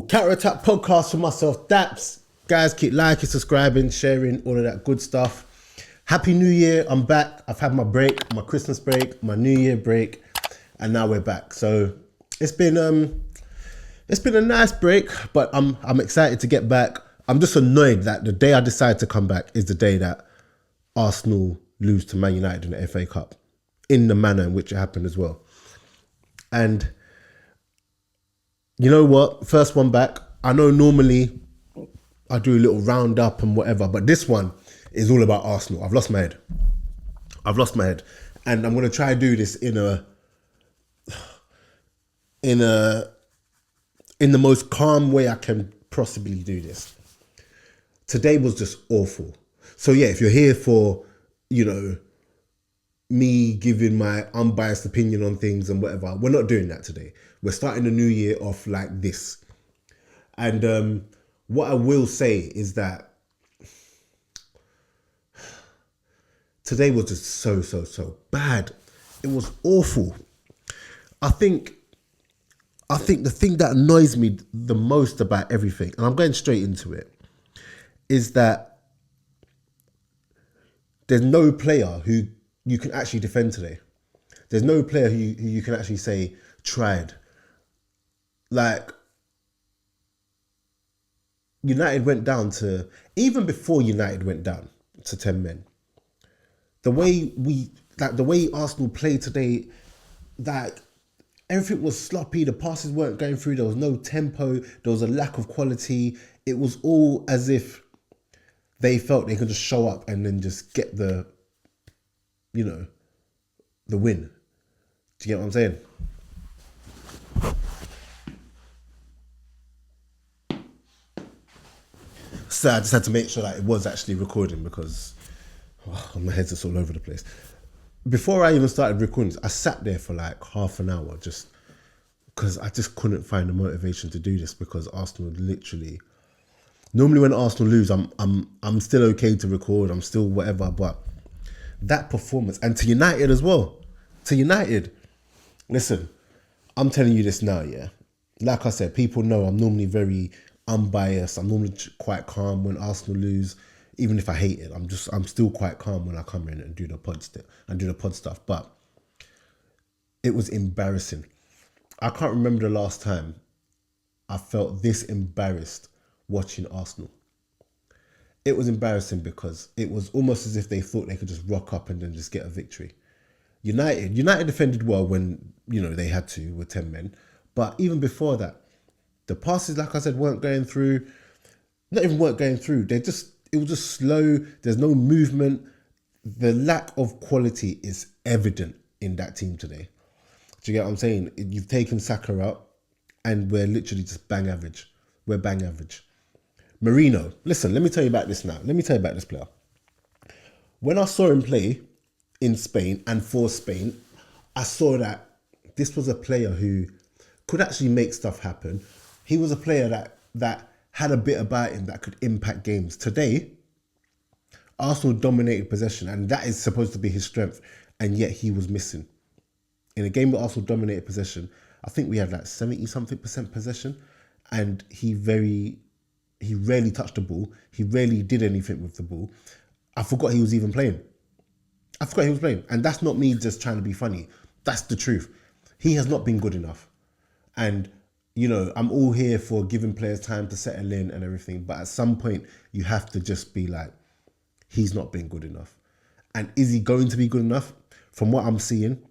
Counter Attack podcast for myself, Daps. Guys, keep liking, subscribing, sharing, all of that good stuff. Happy New Year, I'm back. I've had my break, my Christmas break, my New Year break, and now we're back. So it's been a nice break, but I'm excited to get back. I'm just annoyed that the day I decide to come back is the day that Arsenal lose to Man United in the FA Cup, in the manner in which it happened as well. And you know what? First one back. I know normally I do a little roundup and whatever, but this one is all about Arsenal. I've lost my head. And I'm going to try to do this in the most calm way I can possibly do this. Today was just awful. So yeah, if you're here for, me giving my unbiased opinion on things and whatever, we're not doing that today. We're starting the new year off like this. And what I will say is that today was just so bad. It was awful. I think the thing that annoys me the most about everything, and I'm going straight into it, is that there's no player who you can actually defend today. There's no player who you can actually say tried. Like, United went down to, even before United went down to 10 men, the way Arsenal played today, that everything was sloppy, the passes weren't going through, there was no tempo, there was a lack of quality. It was all as if they felt they could just show up and then just get the win. Do you get what I'm saying? So I just had to make sure that it was actually recording because my head's just all over the place. Before I even started recording, I sat there for like half an hour just because I just couldn't find the motivation to do this, because Arsenal literally... Normally when Arsenal lose, I'm still okay to record, I'm still whatever, but that performance, and to United as well. To United, listen, I'm telling you this now, yeah. Like I said, people know I'm normally very unbiased. I'm normally quite calm when Arsenal lose, even if I hate it. I'm still quite calm when I come in and do the pod stuff. But it was embarrassing. I can't remember the last time I felt this embarrassed watching Arsenal. It was embarrassing because it was almost as if they thought they could just rock up and then just get a victory. United defended well when, they had to with 10 men. But even before that, the passes, like I said, weren't going through. Not even weren't going through. It was just slow. There's no movement. The lack of quality is evident in that team today. Do you get what I'm saying? You've taken Saka out and we're literally just bang average. We're bang average. Marino, listen, let me tell you about this now. Let me tell you about this player. When I saw him play in Spain and for Spain, I saw that this was a player who could actually make stuff happen. He was a player that had a bit about him that could impact games. Today, Arsenal dominated possession, and that is supposed to be his strength, and yet he was missing. In a game where Arsenal dominated possession, I think we had like 70-something% possession, and he rarely touched the ball. He rarely did anything with the ball. I forgot he was even playing. And that's not me just trying to be funny. That's the truth. He has not been good enough. And, I'm all here for giving players time to settle in and everything. But at some point, you have to just be like, he's not been good enough. And is he going to be good enough? From what I'm seeing,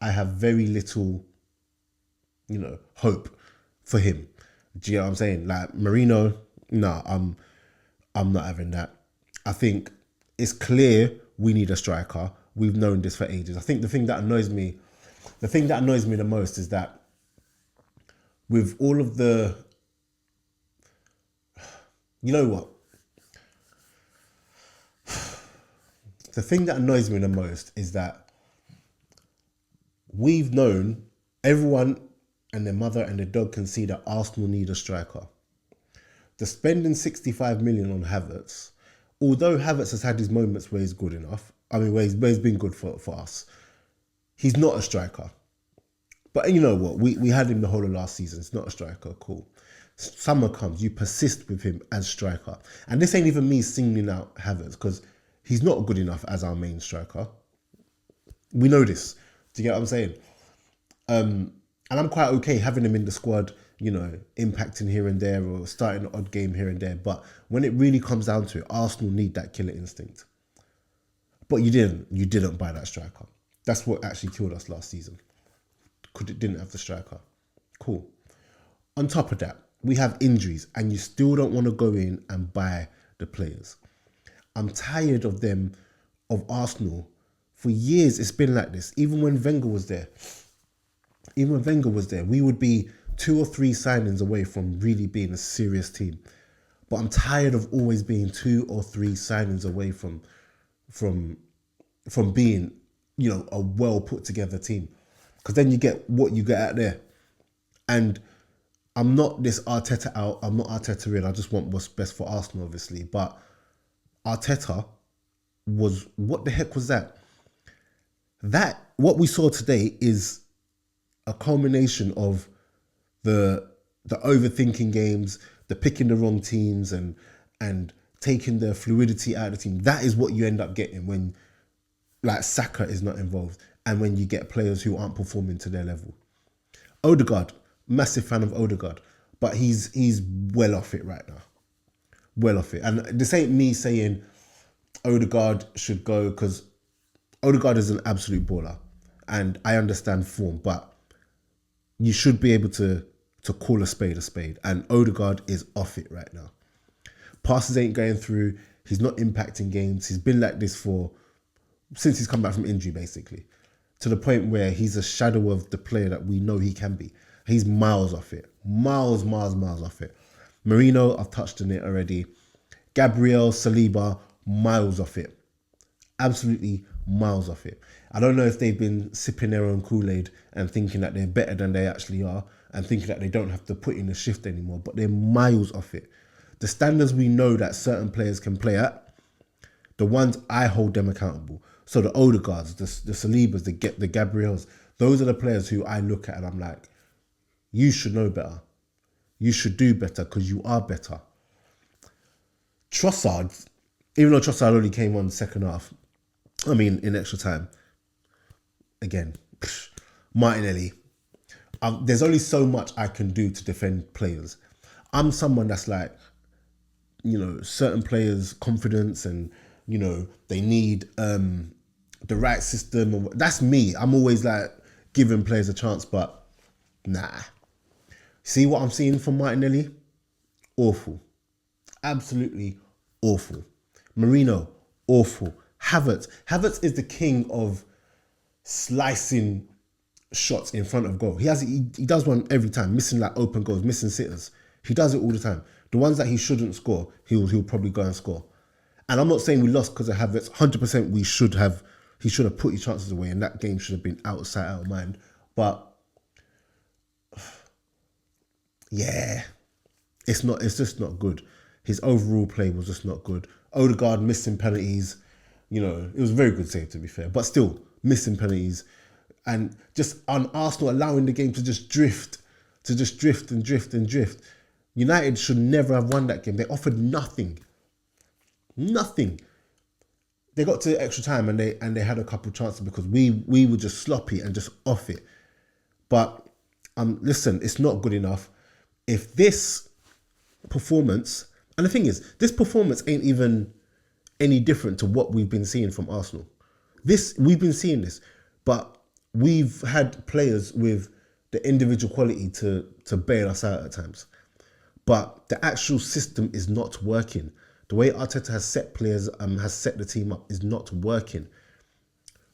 I have very little, hope for him. Do you know what I'm saying? Like Marino, no, I'm not having that. I think it's clear we need a striker. We've known this for ages. I think the thing that annoys me the most is that with all of the, the thing that annoys me the most is that we've known, everyone and their mother and their dog can see that Arsenal need a striker. The spending 65 million on Havertz, although Havertz has had his moments where he's good enough, where he's been good for us, he's not a striker. But you know what? We had him the whole of last season. It's not a striker. Cool. Summer comes, you persist with him as striker. And this ain't even me singling out Havertz, because he's not good enough as our main striker. We know this. Do you get what I'm saying? And I'm quite okay having him in the squad, you know, impacting here and there or starting an odd game here and there. But when it really comes down to it, Arsenal need that killer instinct. But you didn't. You didn't buy that striker. That's what actually killed us last season. Because it didn't have the striker. Cool. On top of that, we have injuries and you still don't want to go in and buy the players. I'm tired of them, of Arsenal. For years, it's been like this. Even when Wenger was there, we would be 2 or 3 signings away from really being a serious team. But I'm tired of always being 2 or 3 signings away from being, you know, a well put together team. Because then you get what you get out there. And I'm not this Arteta out, I'm not Arteta in, I just want what's best for Arsenal, obviously. But Arteta was, what the heck was that? What we saw today is a culmination of the overthinking games, the picking the wrong teams and taking the fluidity out of the team. That is what you end up getting when like Saka is not involved and when you get players who aren't performing to their level. Odegaard, massive fan of Odegaard, but he's well off it right now. Well off it. And this ain't me saying Odegaard should go, because Odegaard is an absolute baller and I understand form, but you should be able to call a spade, and Odegaard is off it right now. Passes ain't going through, he's not impacting games, he's been like this since he's come back from injury, basically, to the point where he's a shadow of the player that we know he can be. He's miles off it. Miles off it. Marino, I've touched on it already. Gabriel, Saliba, miles off it. Absolutely miles off it. I don't know if they've been sipping their own Kool-Aid and thinking that they're better than they actually are and thinking that they don't have to put in a shift anymore, but they're miles off it. The standards we know that certain players can play at, the ones I hold them accountable. So the Odegaards, the Salibas, the Gabriels, those are the players who I look at and I'm like, you should know better. You should do better because you are better. Trossard, even though Trossard only came on second half, in extra time, again, Martinelli. There's only so much I can do to defend players. I'm someone that's like, you know, certain players' confidence and, you know, they need the right system. That's me. I'm always like giving players a chance, but nah. See what I'm seeing from Martinelli? Awful. Absolutely awful. Marino, awful. Havertz is the king of slicing shots in front of goal. He does one every time, missing like open goals, missing sitters. He does it all the time. The ones that he shouldn't score, he'll probably go and score. And I'm not saying we lost because of Havertz. 100% he should have put his chances away and that game should have been out of mind. But yeah, it's just not good. His overall play was just not good. Odegaard missing penalties. You know, it was a very good save to be fair, but still missing penalties. And just on Arsenal allowing the game to just drift and drift. United should never have won that game. They offered nothing. Nothing. They got to extra time and they had a couple of chances because we were just sloppy and just off it. But listen, it's not good enough. If this performance, and the thing is, this performance ain't even any different to what we've been seeing from Arsenal. We've been seeing this, but we've had players with the individual quality to bail us out at times. But the actual system is not working. The way Arteta has set players, has set the team up is not working.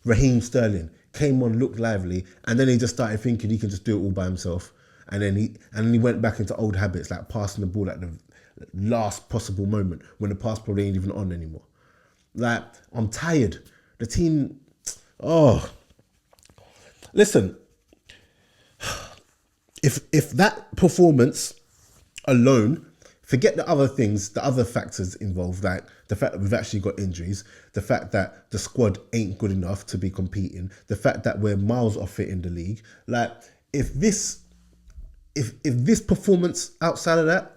Raheem Sterling came on, looked lively, and then he just started thinking he can just do it all by himself. And then he went back into old habits like passing the ball at the last possible moment when the pass probably ain't even on anymore. Like, I'm tired. The team, listen, if that performance alone, forget the other things, the other factors involved, like the fact that we've actually got injuries, the fact that the squad ain't good enough to be competing, the fact that we're miles off it in the league. Like, if this if this performance outside of that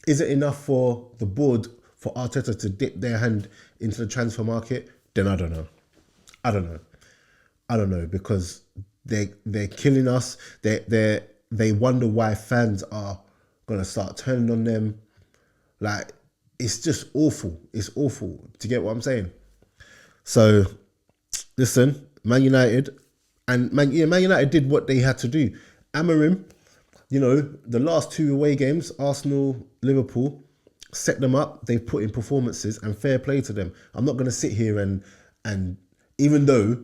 isn't enough for the board, for Arteta to dip their hand into the transfer market, then I don't know. I don't know, because they're killing us. They wonder why fans are gonna start turning on them. Like, it's just awful. It's awful. Do you get what I'm saying? So listen, Man United, and Man United did what they had to do. Amorim, the last 2 away games, Arsenal, Liverpool, set them up. They put in performances, and fair play to them. I'm not going to sit here and even though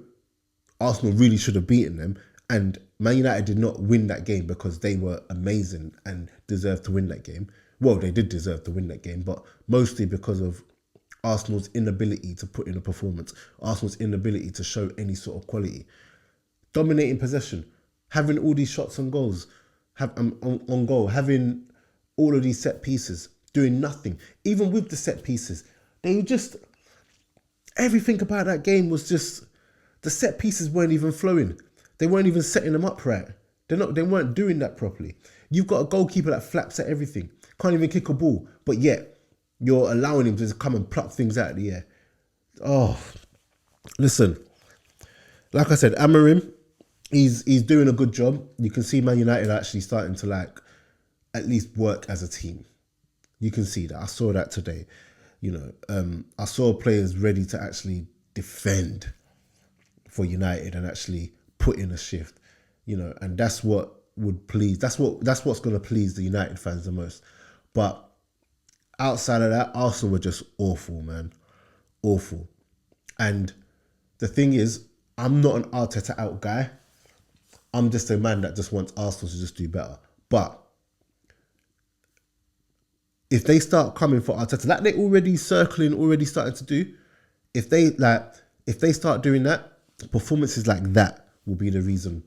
Arsenal really should have beaten them, and Man United did not win that game because they were amazing and deserved to win that game. Well, they did deserve to win that game, but mostly because of Arsenal's inability to put in a performance, Arsenal's inability to show any sort of quality. Dominating possession, having all these shots on goals, on goal, having all of these set pieces, doing nothing. Even with the set pieces, everything about that game was just, the set pieces weren't even flowing. They weren't even setting them up right. They weren't doing that properly. You've got a goalkeeper that flaps at everything, can't even kick a ball, but yet you're allowing him to just come and pluck things out of the air. Oh, listen, like I said, Amorim, he's doing a good job. You can see Man United actually starting to at least work as a team. You can see that. I saw that today. I saw players ready to actually defend for United and actually put in a shift. And that's what would please. That's what's going to please the United fans the most. But outside of that, Arsenal were just awful, man. Awful. And the thing is, I'm not an Arteta out guy. I'm just a man that just wants Arsenal to just do better. But if they start coming for Arteta, like they're already starting to do, if they start doing that, performances like that will be the reason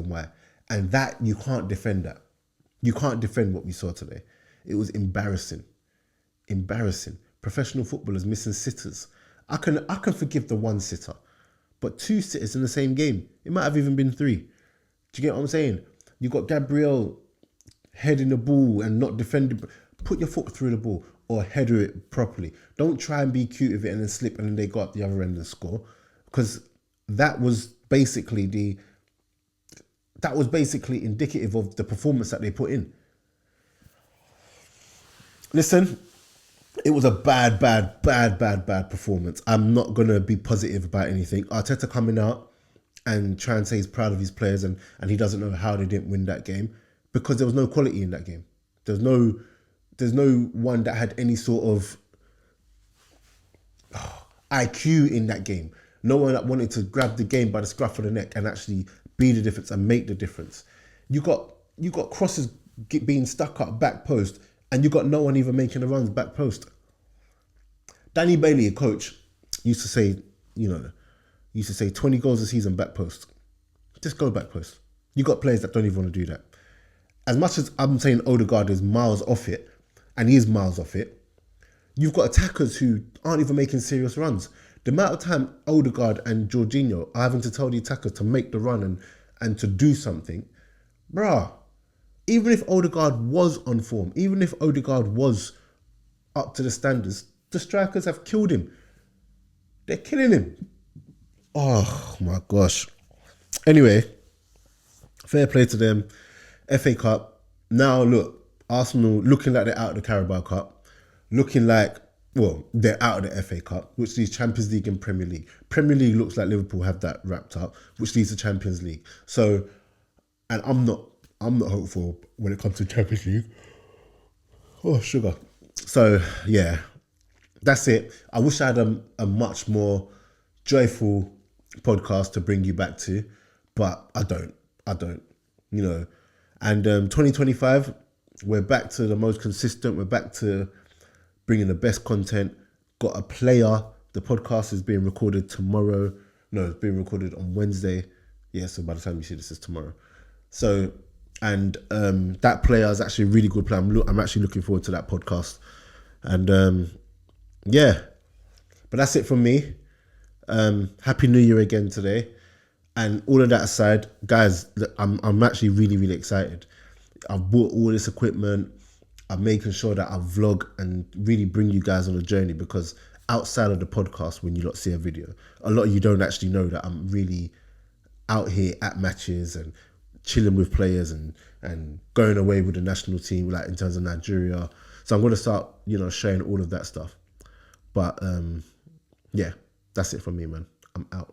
why. And that, you can't defend that. You can't defend what we saw today. It was embarrassing. Embarrassing. Professional footballers missing sitters. I can forgive the one sitter, but 2 sitters in the same game. It might have even been 3. Do you get what I'm saying? You got Gabriel heading the ball and not defending. Put your foot through the ball or header it properly. Don't try and be cute with it and then slip and then they go up the other end and score, because that was basically indicative of the performance that they put in. Listen, it was a bad performance. I'm not going to be positive about anything. Arteta coming out and trying to say he's proud of his players and he doesn't know how they didn't win that game, because there was no quality in that game. There's no one that had any sort of IQ in that game. No one that wanted to grab the game by the scruff of the neck and actually be the difference and make the difference. You got crosses being stuck up back post, and you got no one even making the runs back post. Danny Bailey, a coach, used to say 20 goals a season back post. Just go back post. You got players that don't even want to do that. As much as I'm saying Odegaard is miles off it, and he is miles off it, you've got attackers who aren't even making serious runs. The amount of time Odegaard and Jorginho are having to tell the attackers to make the run and to do something, bruh, even if Odegaard was on form, even if Odegaard was up to the standards, the strikers have killed him. They're killing him. Oh my gosh. Anyway, fair play to them. FA Cup. Now look, Arsenal looking like they're out of the Carabao Cup. Looking like, well, they're out of the FA Cup, which leads Champions League and Premier League. Premier League looks like Liverpool have that wrapped up, which leads to Champions League. So, and I'm not hopeful when it comes to Champions League. Oh, sugar. So, yeah, that's it. I wish I had a much more joyful podcast to bring you back to, but I don't, And 2025, we're back to the most consistent. We're back to bringing the best content. Got a player. The podcast is being recorded tomorrow. No, it's being recorded on Wednesday. Yeah, so by the time you see this, is tomorrow. So, and that player is actually a really good player. I'm actually looking forward to that podcast. And yeah, but that's it from me. Happy New Year again today. And all of that aside, guys, I'm actually really, really excited. I've bought all this equipment. I'm making sure that I vlog and really bring you guys on a journey, because outside of the podcast, when you lot see a video, a lot of you don't actually know that I'm really out here at matches and chilling with players and going away with the national team, like in terms of Nigeria. So I'm going to start, sharing all of that stuff. But yeah, that's it from me, man. I'm out.